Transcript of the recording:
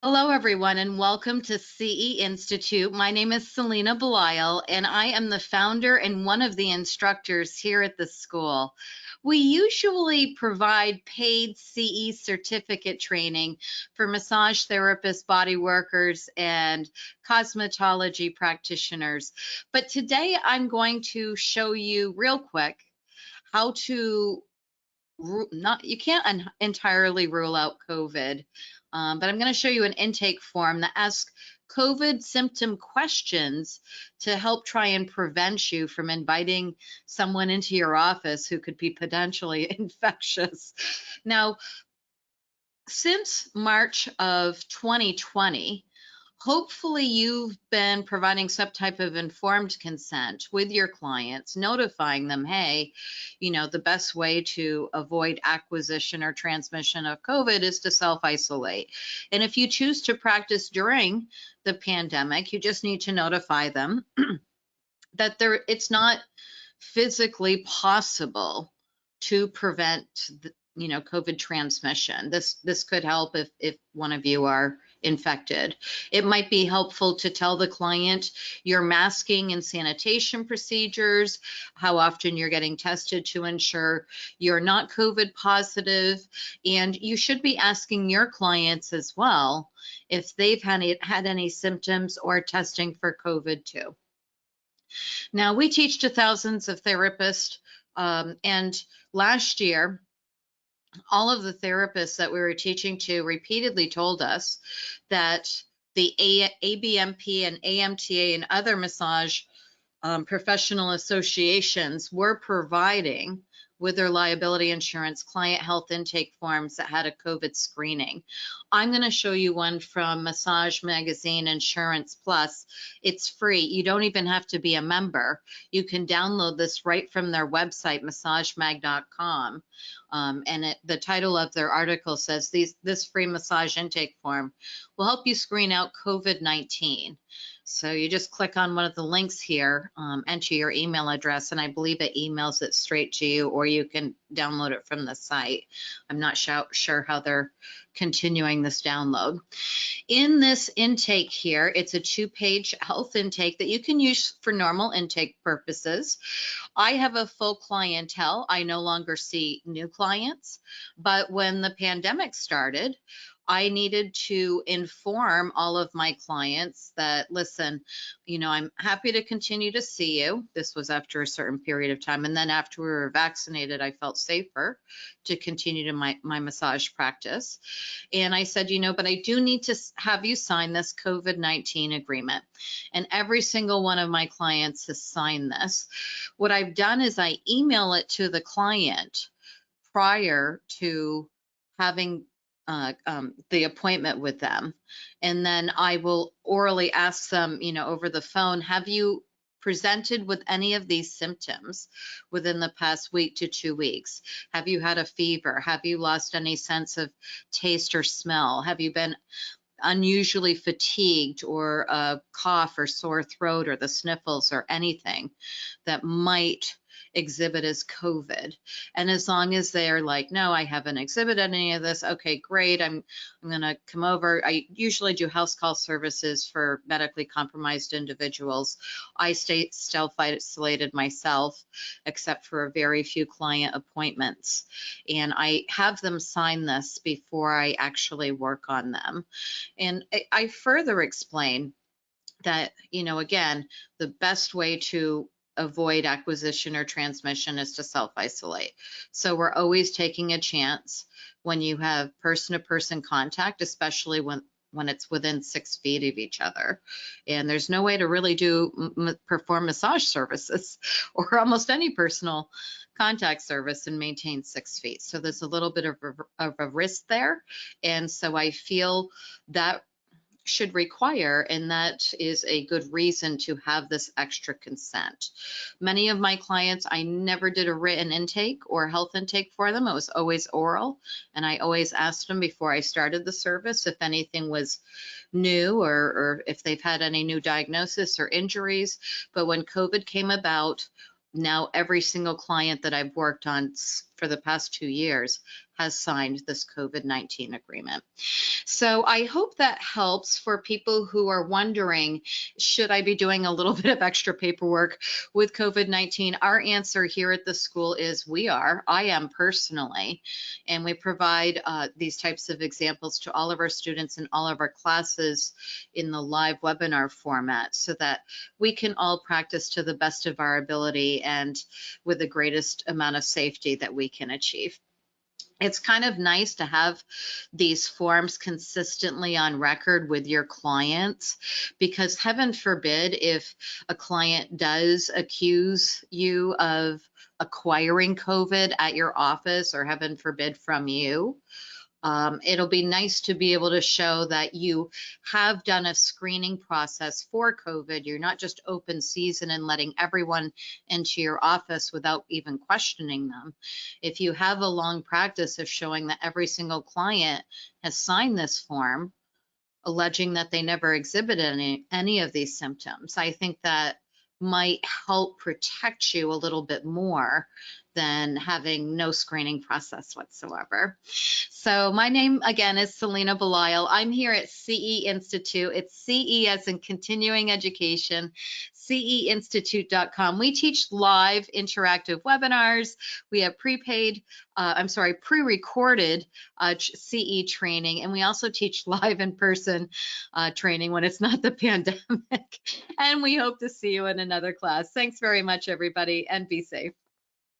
Hello, everyone, and welcome to CE Institute. My name is Selena Belisle, and I am the founder and one of the instructors here at the school. We usually provide paid CE certificate training for massage therapists, body workers, and cosmetology practitioners. But today I'm going to show you real quick how to not you can't entirely rule out COVID, but I'm going to show you an intake form that asks COVID symptom questions to help try and prevent you from inviting someone into your office who could be potentially infectious. Now, since March of 2020, hopefully you've been providing some type of informed consent with your clients, notifying them, hey, the best way to avoid acquisition or transmission of COVID is to self-isolate. And if you choose to practice during the pandemic, you just need to notify them that it's not physically possible to prevent COVID transmission. This could help if one of you are infected. It might be helpful to tell the client your masking and sanitation procedures, how often you're getting tested to ensure you're not COVID positive, and you should be asking your clients as well if they've had any symptoms or testing for COVID too. Now, we teach to thousands of therapists, and last year, all of the therapists that we were teaching to repeatedly told us that the ABMP and AMTA and other massage professional associations were providing with their liability insurance client health intake forms that had a COVID screening. I'm going to show you one from Massage Magazine Insurance Plus. It's free. You don't even have to be a member. You can download this right from their website, massagemag.com. The title of their article says, this free massage intake form will help you screen out COVID-19. So you just click on one of the links here, enter your email address, and I believe it emails it straight to you, or you can download it from the site. I'm not sure how they're continuing this download. In this intake here, it's a 2-page health intake that you can use for normal intake purposes. I have a full clientele. I no longer see new clients, but when the pandemic started, I needed to inform all of my clients that, listen, I'm happy to continue to see you. This was after a certain period of time. And then after we were vaccinated, I felt safer to continue to my massage practice. And I said, but I do need to have you sign this COVID-19 agreement. And every single one of my clients has signed this. What I've done is I email it to the client prior to having the appointment with them. And then I will orally ask them, over the phone, have you presented with any of these symptoms within the past week to 2 weeks? Have you had a fever? Have you lost any sense of taste or smell? Have you been unusually fatigued, or a cough or sore throat or the sniffles or anything that might exhibit as COVID? And as long as they're like, no, I haven't exhibited any of this, okay, great, I'm going to come over. I usually do house call services for medically compromised individuals. I stay self-isolated myself, except for a very few client appointments. And I have them sign this before I actually work on them. And I further explain that, again, the best way to avoid acquisition or transmission is to self-isolate. So we're always taking a chance when you have person-to-person contact, especially when it's within 6 feet of each other. And there's no way to really perform massage services or almost any personal contact service and maintain 6 feet. So there's a little bit of a risk there. And so I feel that should require, and that is a good reason to have this extra consent. Many of my clients, I never did a written intake or health intake for them. It was always oral, and I always asked them before I started the service if anything was new, or if they've had any new diagnosis or injuries. But when COVID came about, now every single client that I've worked on for the past 2 years has signed this COVID-19 agreement. So I hope that helps for people who are wondering, should I be doing a little bit of extra paperwork with COVID-19? Our answer here at the school is we are. I am personally, and we provide these types of examples to all of our students in all of our classes in the live webinar format so that we can all practice to the best of our ability and with the greatest amount of safety that we can achieve. It's kind of nice to have these forms consistently on record with your clients, because heaven forbid if a client does accuse you of acquiring COVID at your office, or heaven forbid from you, it'll be nice to be able to show that you have done a screening process for COVID. You're not just open season and letting everyone into your office without even questioning them. If you have a long practice of showing that every single client has signed this form, alleging that they never exhibited any of these symptoms, I think that might help protect you a little bit more than having no screening process whatsoever. So my name again is Selena Belisle. I'm here at CE Institute. It's CE as in continuing education, ceinstitute.com. We teach live interactive webinars. We have pre-recorded CE training, and we also teach live in-person training when it's not the pandemic. And we hope to see you in another class. Thanks very much, everybody, and be safe.